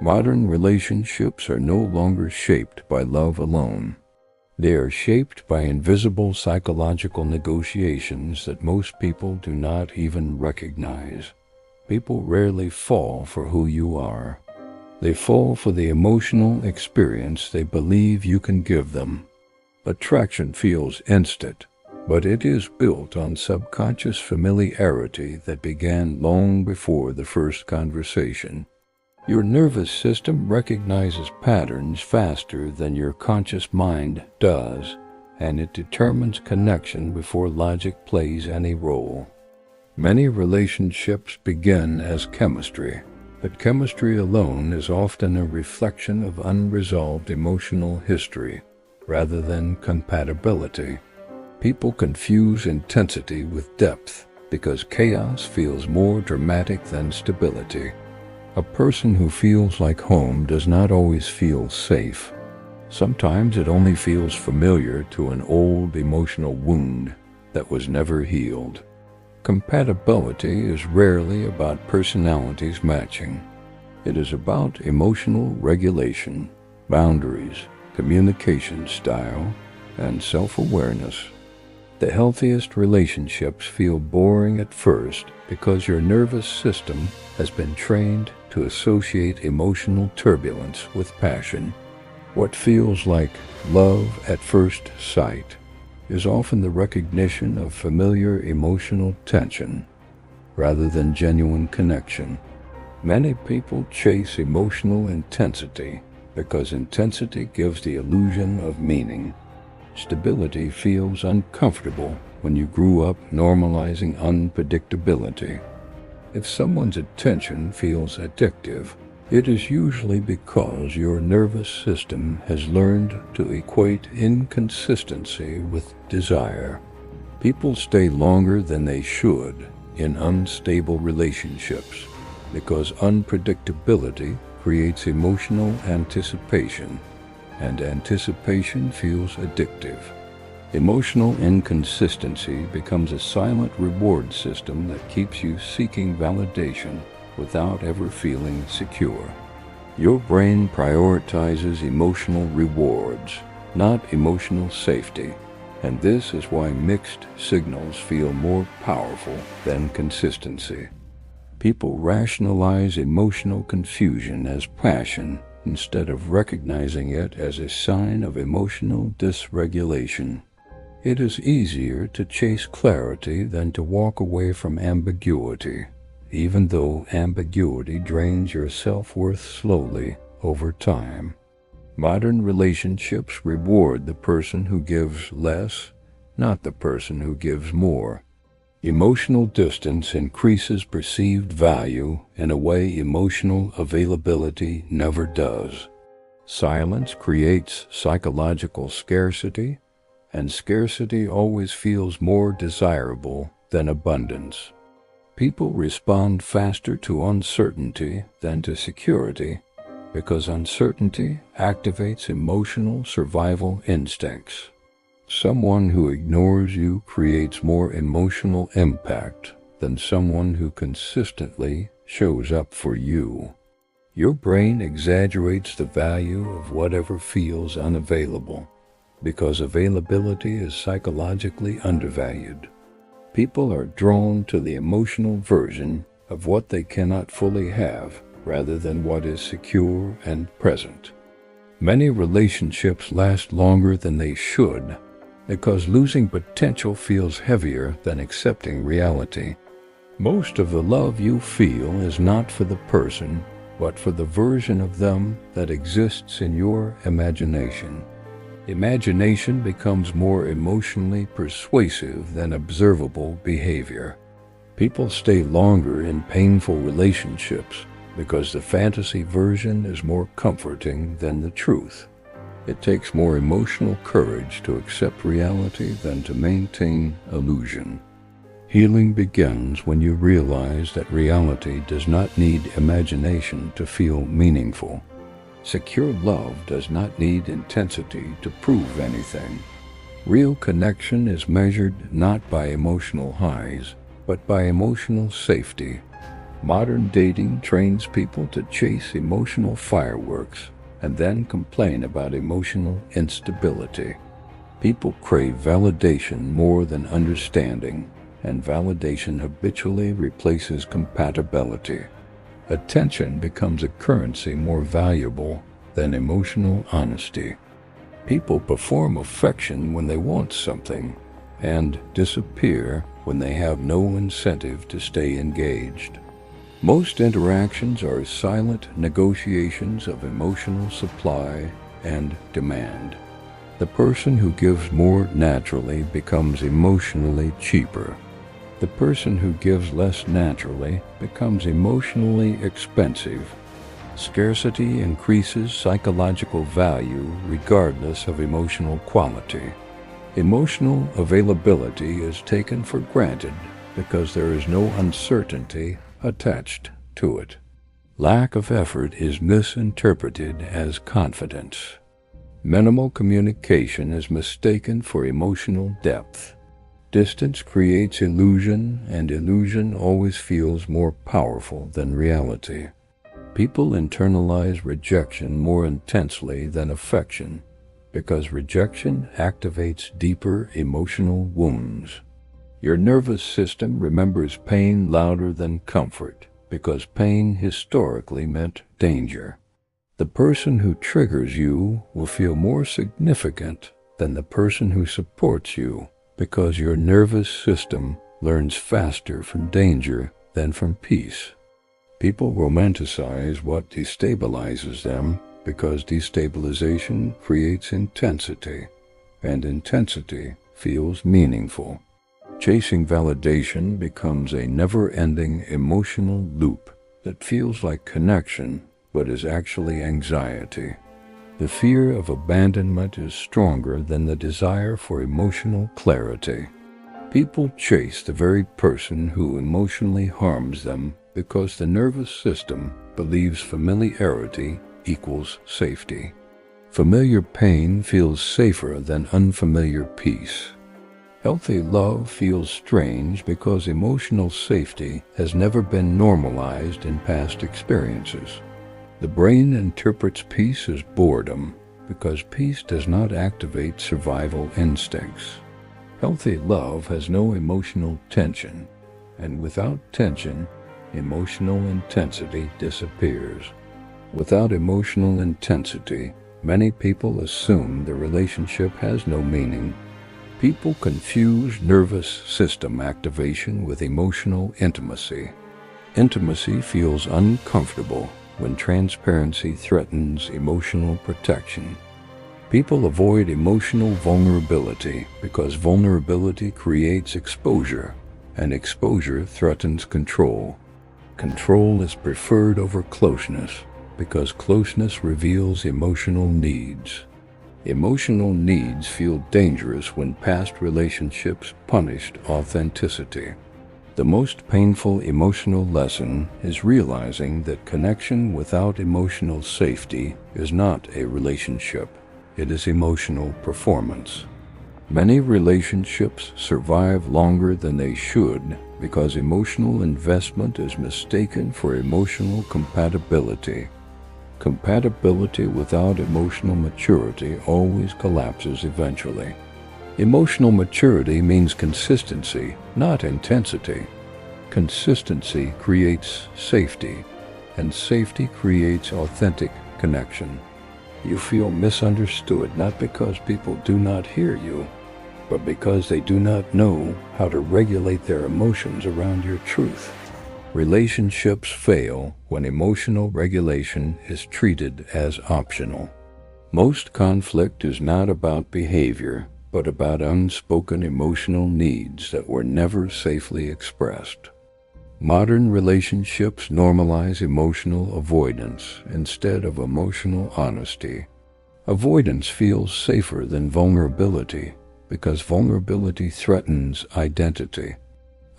Modern relationships are no longer shaped by love alone. They are shaped by invisible psychological negotiations that most people do not even recognize. People rarely fall for who you are. They fall for the emotional experience they believe you can give them. Attraction feels instant, but it is built on subconscious familiarity that began long before the first conversation. Your nervous system recognizes patterns faster than your conscious mind does, and it determines connection before logic plays any role. Many relationships begin as chemistry, but chemistry alone is often a reflection of unresolved emotional history, rather than compatibility. People confuse intensity with depth because chaos feels more dramatic than stability. A person who feels like home does not always feel safe. Sometimes it only feels familiar to an old emotional wound that was never healed. Compatibility is rarely about personalities matching. It is about emotional regulation, boundaries, communication style, and self-awareness. The healthiest relationships feel boring at first because your nervous system has been trained to associate emotional turbulence with passion. What feels like love at first sight is often the recognition of familiar emotional tension rather than genuine connection. Many people chase emotional intensity because intensity gives the illusion of meaning. Stability feels uncomfortable when you grew up normalizing unpredictability. If someone's attention feels addictive, it is usually because your nervous system has learned to equate inconsistency with desire. People stay longer than they should in unstable relationships because unpredictability creates emotional anticipation, and anticipation feels addictive. Emotional inconsistency becomes a silent reward system that keeps you seeking validation without ever feeling secure. Your brain prioritizes emotional rewards, not emotional safety, and this is why mixed signals feel more powerful than consistency. People rationalize emotional confusion as passion instead of recognizing it as a sign of emotional dysregulation. It is easier to chase clarity than to walk away from ambiguity, even though ambiguity drains your self-worth slowly over time. Modern relationships reward the person who gives less, not the person who gives more. Emotional distance increases perceived value in a way emotional availability never does. Silence creates psychological scarcity, and scarcity always feels more desirable than abundance. People respond faster to uncertainty than to security because uncertainty activates emotional survival instincts. Someone who ignores you creates more emotional impact than someone who consistently shows up for you. Your brain exaggerates the value of whatever feels unavailable because availability is psychologically undervalued. People are drawn to the emotional version of what they cannot fully have rather than what is secure and present. Many relationships last longer than they should because losing potential feels heavier than accepting reality. Most of the love you feel is not for the person, but for the version of them that exists in your imagination. Imagination becomes more emotionally persuasive than observable behavior. People stay longer in painful relationships because the fantasy version is more comforting than the truth. It takes more emotional courage to accept reality than to maintain illusion. Healing begins when you realize that reality does not need imagination to feel meaningful. Secure love does not need intensity to prove anything. Real connection is measured not by emotional highs, but by emotional safety. Modern dating trains people to chase emotional fireworks and then complain about emotional instability. People crave validation more than understanding, and validation habitually replaces compatibility. Attention becomes a currency more valuable than emotional honesty. People perform affection when they want something and disappear when they have no incentive to stay engaged. Most interactions are silent negotiations of emotional supply and demand. The person who gives more naturally becomes emotionally cheaper. The person who gives less naturally becomes emotionally expensive. Scarcity increases psychological value regardless of emotional quality. Emotional availability is taken for granted because there is no uncertainty attached to it. Lack of effort is misinterpreted as confidence. Minimal communication is mistaken for emotional depth. Distance creates illusion, and illusion always feels more powerful than reality. People internalize rejection more intensely than affection because rejection activates deeper emotional wounds. Your nervous system remembers pain louder than comfort because pain historically meant danger. The person who triggers you will feel more significant than the person who supports you because your nervous system learns faster from danger than from peace. People romanticize what destabilizes them because destabilization creates intensity, and intensity feels meaningful. Chasing validation becomes a never-ending emotional loop that feels like connection but is actually anxiety. The fear of abandonment is stronger than the desire for emotional clarity. People chase the very person who emotionally harms them because the nervous system believes familiarity equals safety. Familiar pain feels safer than unfamiliar peace. Healthy love feels strange because emotional safety has never been normalized in past experiences. The brain interprets peace as boredom because peace does not activate survival instincts. Healthy love has no emotional tension, and without tension, emotional intensity disappears. Without emotional intensity, many people assume the relationship has no meaning. People confuse nervous system activation with emotional intimacy. Intimacy feels uncomfortable when transparency threatens emotional protection. People avoid emotional vulnerability because vulnerability creates exposure, and exposure threatens control. Control is preferred over closeness because closeness reveals emotional needs. Emotional needs feel dangerous when past relationships punished authenticity. The most painful emotional lesson is realizing that connection without emotional safety is not a relationship. It is emotional performance. Many relationships survive longer than they should because emotional investment is mistaken for emotional compatibility. Compatibility without emotional maturity always collapses eventually. Emotional maturity means consistency, not intensity. Consistency creates safety, and safety creates authentic connection. You feel misunderstood not because people do not hear you, but because they do not know how to regulate their emotions around your truth. Relationships fail when emotional regulation is treated as optional. Most conflict is not about behavior, but about unspoken emotional needs that were never safely expressed. Modern relationships normalize emotional avoidance instead of emotional honesty. Avoidance feels safer than vulnerability because vulnerability threatens identity.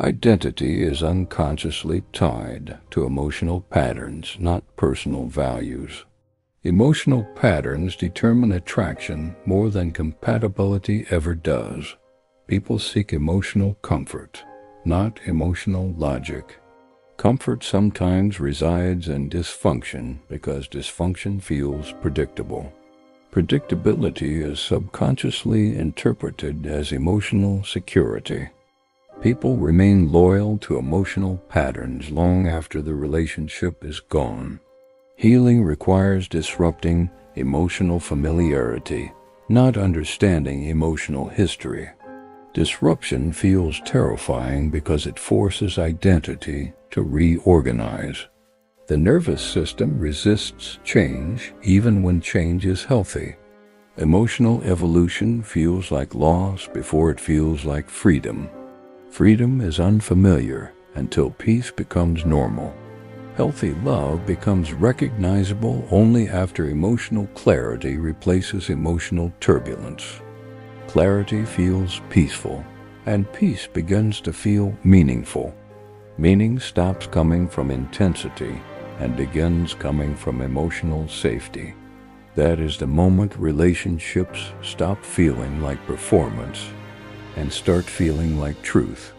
Identity is unconsciously tied to emotional patterns, not personal values. Emotional patterns determine attraction more than compatibility ever does. People seek emotional comfort, not emotional logic. Comfort sometimes resides in dysfunction because dysfunction feels predictable. Predictability is subconsciously interpreted as emotional security. People remain loyal to emotional patterns long after the relationship is gone. Healing requires disrupting emotional familiarity, not understanding emotional history. Disruption feels terrifying because it forces identity to reorganize. The nervous system resists change even when change is healthy. Emotional evolution feels like loss before it feels like freedom. Freedom is unfamiliar until peace becomes normal. Healthy love becomes recognizable only after emotional clarity replaces emotional turbulence. Clarity feels peaceful, and peace begins to feel meaningful. Meaning stops coming from intensity and begins coming from emotional safety. That is the moment relationships stop feeling like performance and start feeling like truth.